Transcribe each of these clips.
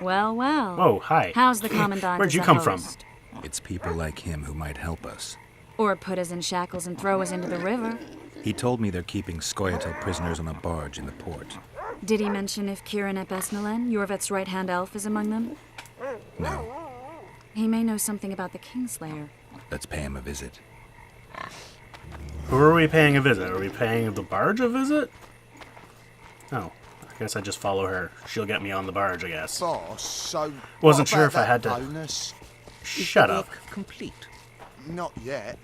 Well, well. Whoa, hi. How's the Commandant Where'd as you a come from? host? It's people like him who might help us. Or put us in shackles and throw us into the river. He told me they're keeping Scoia'tael prisoners on a barge in the port. Did he mention if Kieran ep Esnalen, Yorveth's right-hand elf, is among them? No. He may know something about the Kingslayer. Let's pay him a visit. Who are we paying a visit? Are we paying the barge a visit? Oh, I guess I just follow her. She'll get me on the barge, I guess. Boss, so Wasn't what sure about if I had that to- bonus? Shut up. Complete. Not yet.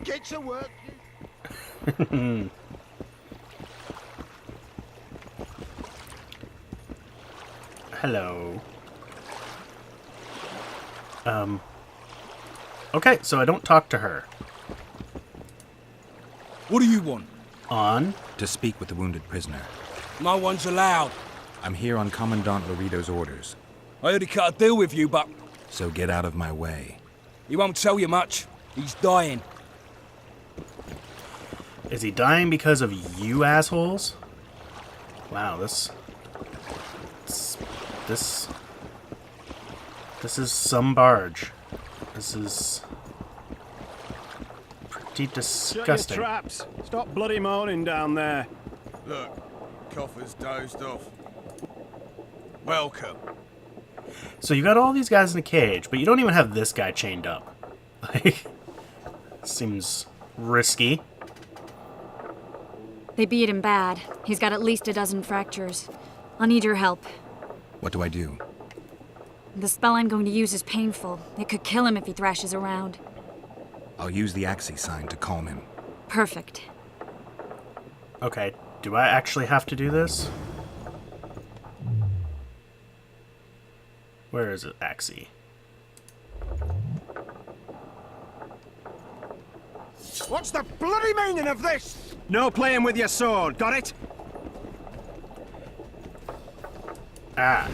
Get to work. Hello. Okay, so I don't talk to her. What do you want? On? To speak with the wounded prisoner. No one's allowed. I'm here on Commandant Loredo's orders, I already cut a deal with you, but so get out of my way. he won't tell you much. He's dying. Is he dying because of you assholes? Wow, this is some barge. This is pretty disgusting. Shut your traps. Stop bloody moaning down there. Look, Coffer's dozed off. Welcome. So you got all these guys in a cage, but you don't even have this guy chained up. Like, seems risky. They beat him bad. He's got at least a dozen fractures. I'll need your help. What do I do? The spell I'm going to use is painful. It could kill him if he thrashes around. I'll use the Axii sign to calm him. Perfect. Okay, do I actually have to do this? Where is it, Axii? What's the bloody meaning of this? No playing with your sword, got it? Ah.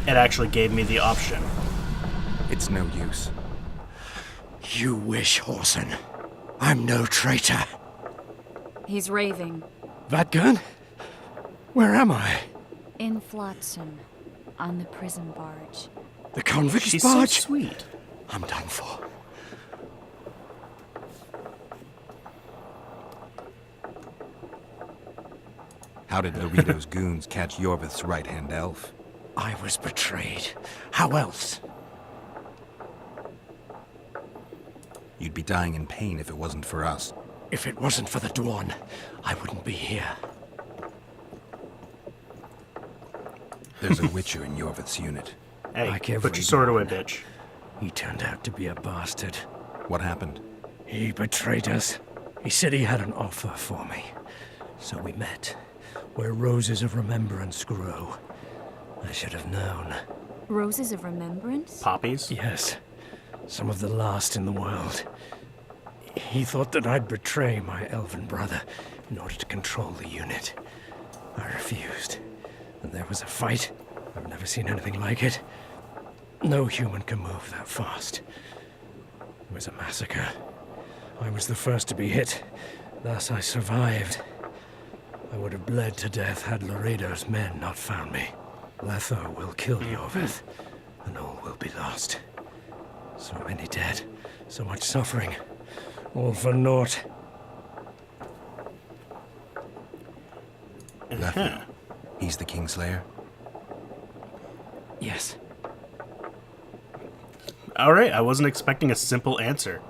It actually gave me the option. It's no use. You wish, Horson. I'm no traitor. He's raving. Vadgun? Where am I? In Flotsam. On the prison barge. The convict's She's so barge? sweet. I'm done for. How did Loredo's goons catch Yorvith's right-hand elf? I was betrayed. How else? You'd be dying in pain if it wasn't for us. If it wasn't for the Dwarn, I wouldn't be here. There's a witcher in Yorvith's unit. Hey, Like put every your sword away, Dwarn. bitch. He turned out to be a bastard. What happened? He betrayed us. He said he had an offer for me. So we met, where roses of remembrance grow. I should have known. Roses of Remembrance? Poppies? Yes, some of the last in the world. He thought that I'd betray my elven brother in order to control the unit. I refused, and there was a fight. I've never seen anything like it. No human can move that fast. It was a massacre. I was the first to be hit, thus I survived. I would have bled to death had Loredo's men not found me. Letho will kill Yorvith, and all will be lost. So many dead, so much suffering, all for naught. Nothing. He's the Kingslayer? Yes. Alright, I wasn't expecting a simple answer.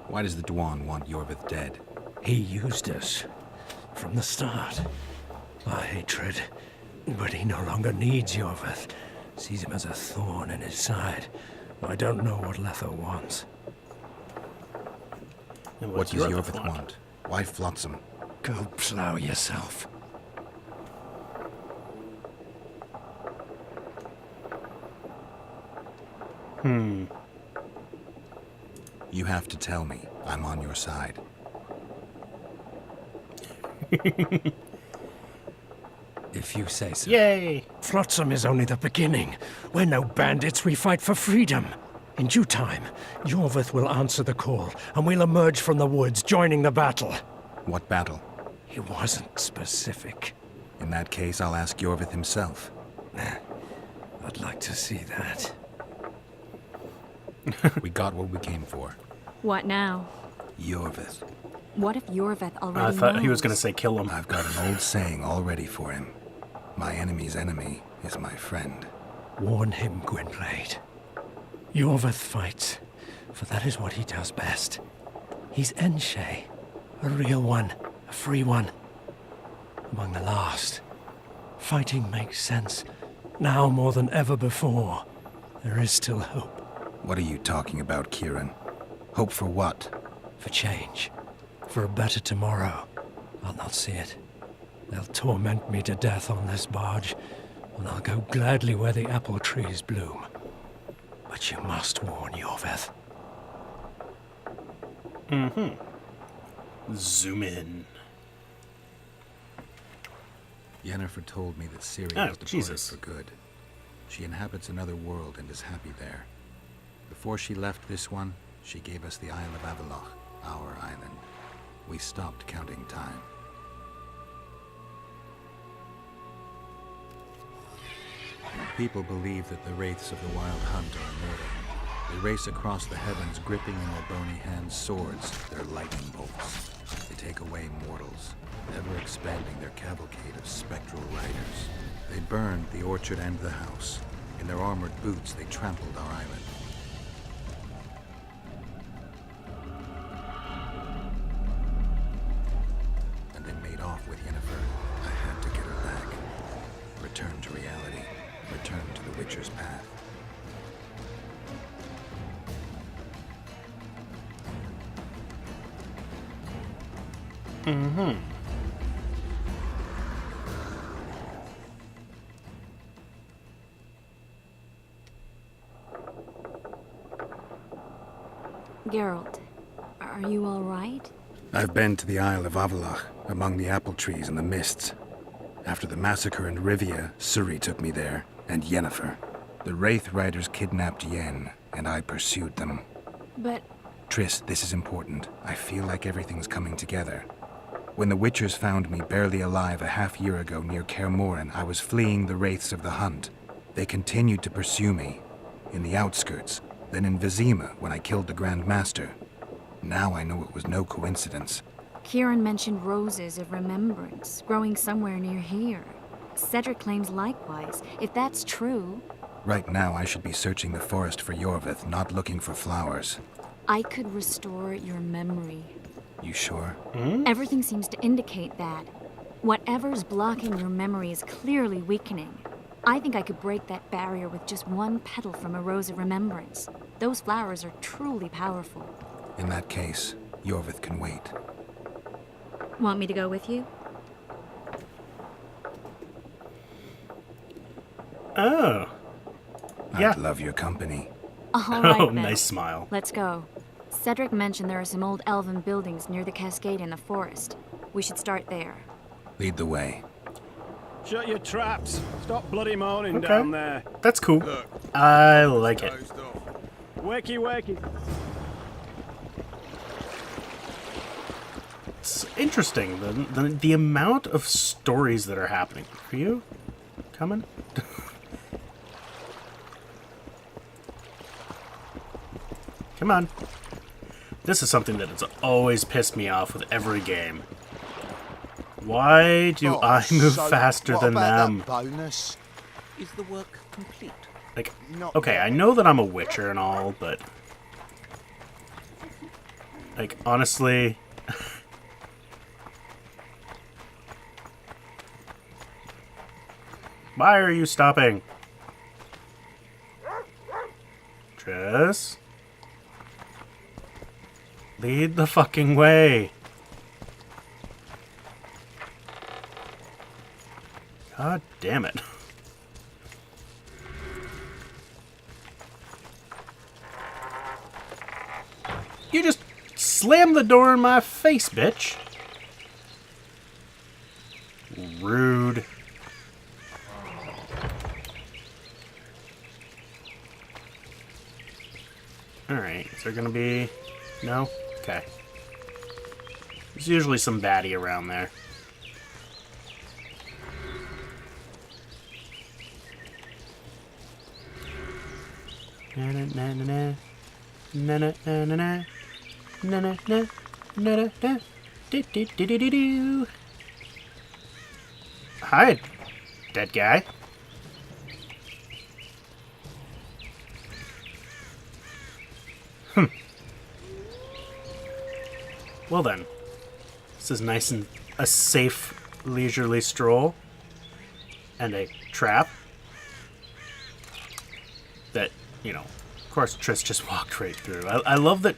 Why does the Dwan want Yorvith dead? He used us from the start. Our hatred. But he no longer needs Yorvith. Sees him as a thorn in his side. I don't know what Letho wants. And What what's does your Yorvith want? Why Flotsam? Go plow yourself. You have to tell me. I'm on your side. If you say so. Yay! Flotsam is only the beginning. We're no bandits, we fight for freedom. In due time, Yorvith will answer the call, and we'll emerge from the woods, joining the battle. What battle? He wasn't specific. In that case, I'll ask Yorvith himself. I'd like to see that. We got what we came for. What now? Yorvith. What if Yorvith already I thought he was knows? going to say kill him. I've got an old saying all ready for him. My enemy's enemy is my friend. Warn him, Gwynblade. Yorvith fights, for that is what he does best. He's Enshe, a real one, a free one. Among the last. Fighting makes sense. Now more than ever before. There is still hope. What are you talking about, Kieran? Hope for what? For change. For a better tomorrow. I'll not see it. They'll torment me to death on this barge, and I'll go gladly where the apple trees bloom. But you must warn Yorvith. Zoom in. Yennefer told me that Ciri Oh, was departed Jesus. for good. She inhabits another world and is happy there. Before she left this one, she gave us the Isle of Avallac'h, our island. We stopped counting time. People believe that the wraiths of the Wild Hunt are immortal. They race across the heavens, gripping in their bony hands swords, their lightning bolts. They take away mortals, ever expanding their cavalcade of spectral riders. They burned the orchard and the house. In their armored boots, they trampled our island. And they made off with Yennefer. I had to get her back. Return to reality. Return to the Witcher's path. Geralt, are you all right? I've been to the Isle of Avallac'h, among the apple trees and the mists. After the massacre in Rivia, Ciri took me there, and Yennefer. The Wraith Riders kidnapped Yen, and I pursued them. But Triss, this is important. I feel like everything's coming together. When the Witchers found me barely alive a half-year ago near Kaer Morhen, I was fleeing the Wraiths of the Hunt. They continued to pursue me, in the outskirts, then in Vizima when I killed the Grand Master. Now I know it was no coincidence. Kieran mentioned roses of remembrance growing somewhere near here. Cedric claims likewise. If that's true, Right now I should be searching the forest for Yorvith, not looking for flowers. I could restore your memory. You sure? Everything seems to indicate that. Whatever's blocking your memory is clearly weakening. I think I could break that barrier with just one petal from a rose of remembrance. Those flowers are truly powerful. In that case, Yorvith can wait. Want me to go with you? Oh. Yeah. I'd love your company. All right, Oh, then. nice smile. Let's go. Cedric mentioned there are some old elven buildings near the cascade in the forest. We should start there. Lead the way. Shut your traps. Stop bloody moaning Okay. down there. That's cool. Look, I like it. closed off. Wakey, wakey. It's interesting, the amount of stories that are happening. Are you coming? Come on. This is something that has always pissed me off with every game. Why do Oh, I move so faster what than about them? that bonus? Is the work complete? Like, Not okay, yet. I know that I'm a Witcher and all, but... Like, honestly... Why are you stopping? Triss? Lead the fucking way. God damn it. You just slammed the door in my face, bitch. Rude. Alright, is there gonna be... No? Okay. There's usually some baddie around there. Na na na na na na na na na na na na na na na do do do do do do. Hi, dead guy. Well then, this is nice and a safe, leisurely stroll, and a trap that, you know, of course Triss just walked right through. I love that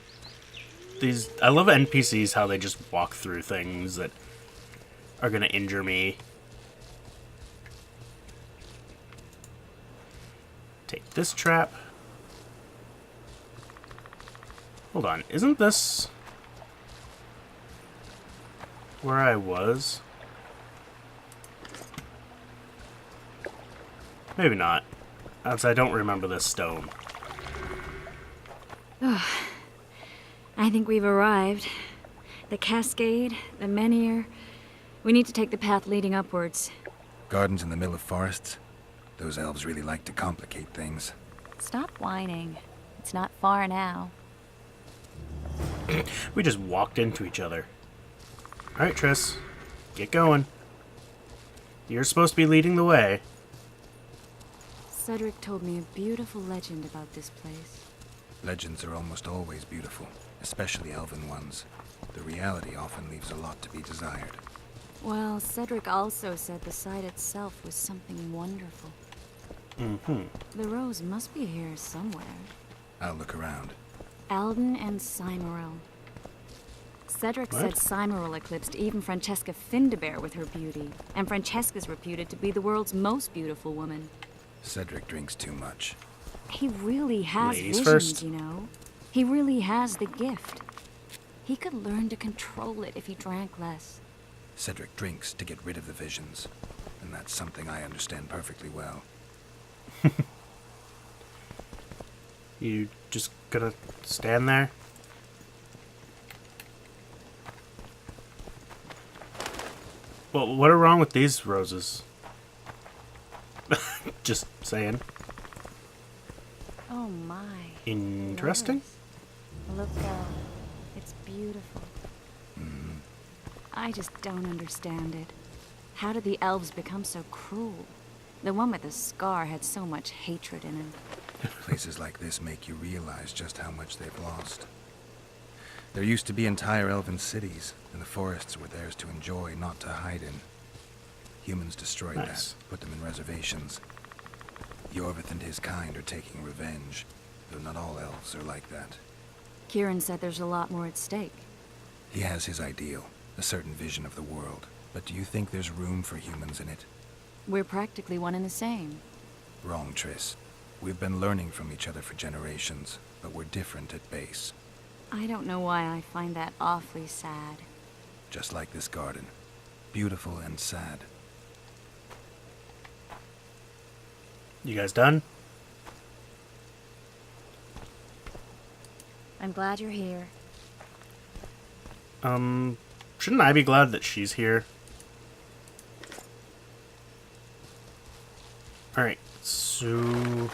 I love NPCs, how they just walk through things that are gonna injure me. Take this trap. Hold on, isn't this where I was? Maybe not. As I don't remember this stone. I think we've arrived. The cascade, the menhir. We need to take the path leading upwards. Gardens in the middle of forests? Those elves really like to complicate things. Stop whining. It's not far now. We just walked into each other. Alright, Triss. Get going. You're supposed to be leading the way. Cedric told me a beautiful legend about this place. Legends are almost always beautiful, especially elven ones. The reality often leaves a lot to be desired. Well, Cedric also said the site itself was something wonderful. Mm-hmm. The rose must be here somewhere. I'll look around. Alden and Cymoril. Cedric What? said Cymoril eclipsed even Francesca Findabair with her beauty, and Francesca's reputed to be the world's most beautiful woman. Cedric drinks too much. He really has Ladies visions, first. you know. He really has the gift. He could learn to control it if he drank less. Cedric drinks to get rid of the visions, and that's something I understand perfectly well. You just gonna stand there? Well, what are wrong with these roses? Just saying. Oh my. Interesting. Look out. It's beautiful. I just don't understand it. How did the elves become so cruel? The one with the scar had so much hatred in him. Places like this make you realize just how much they've lost. There used to be entire elven cities, and the forests were theirs to enjoy, not to hide in. Humans destroyed Nice. that, put them in reservations. Yorvith and his kind are taking revenge, though not all elves are like that. Kieran said there's a lot more at stake. He has his ideal, a certain vision of the world, but do you think there's room for humans in it? We're practically one and the same. Wrong, Triss. We've been learning from each other for generations, but we're different at base. I don't know why I find that awfully sad. Just like this garden. Beautiful and sad. You guys done? I'm glad you're here. Shouldn't I be glad that she's here? Alright, so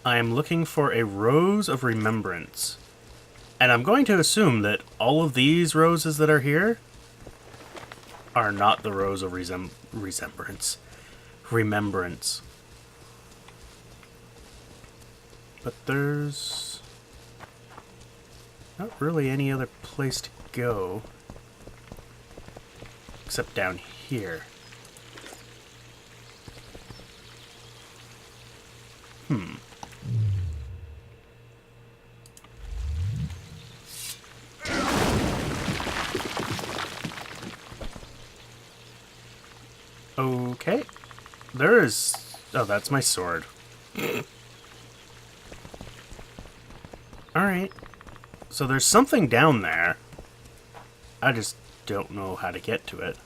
I am looking for a rose of remembrance. And I'm going to assume that all of these roses that are here are not the rose of remembrance. But there's not really any other place to go except down here. Okay. There is... Oh, that's my sword. Alright. So there's something down there. I just don't know how to get to it.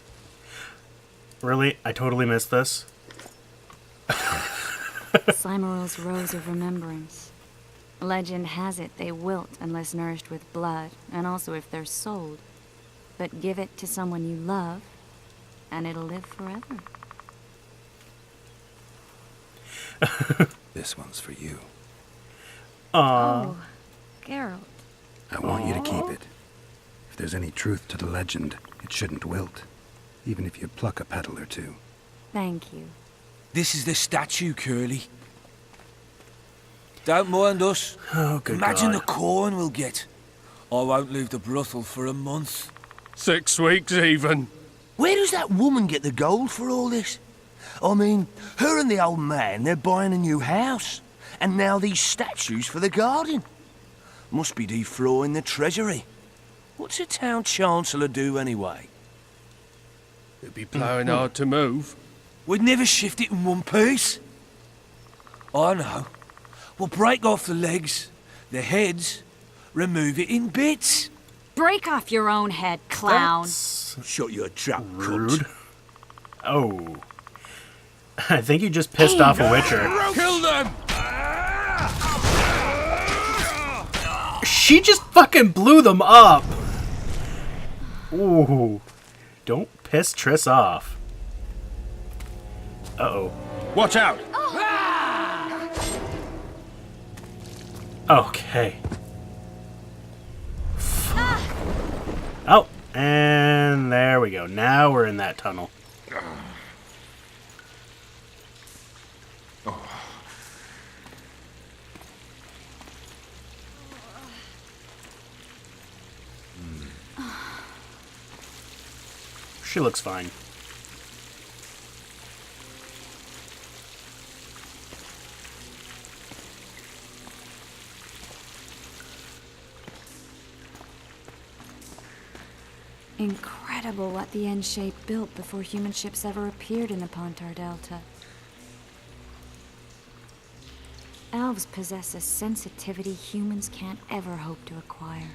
Really? I totally missed this? Cymoril's Rose of Remembrance. Legend has it they wilt unless nourished with blood, and also if they're sold. But give it to someone you love, and it'll live forever. This one's for you. Oh, Geralt. I want you to keep it. If there's any truth to the legend, it shouldn't wilt, even if you pluck a petal or two. Thank you. This is the statue, Curly. Don't mind us. Oh, good Imagine God. the corn we'll get. I won't leave the brothel for a month. 6 weeks even. Where does that woman get the gold for all this? I mean, her and the old man, they're buying a new house. And now these statues for the garden. Must be defraying the treasury. What's a town chancellor do anyway? It'd be ploughing hard to move. We'd never shift it in one piece. I know. We'll break off the legs, the heads, remove it in bits. Break off your own head, clown. That's Shut your trap, rude. Oh. I think you just pissed off a witcher. Kill them! She just fucking blew them up. Ooh. Don't piss Triss off. Uh-oh. Watch out! Okay. Oh, and there we go. Now we're in that tunnel. She looks fine. Incredible what the N-shape built before human ships ever appeared in the Pontar Delta. Elves possess a sensitivity humans can't ever hope to acquire.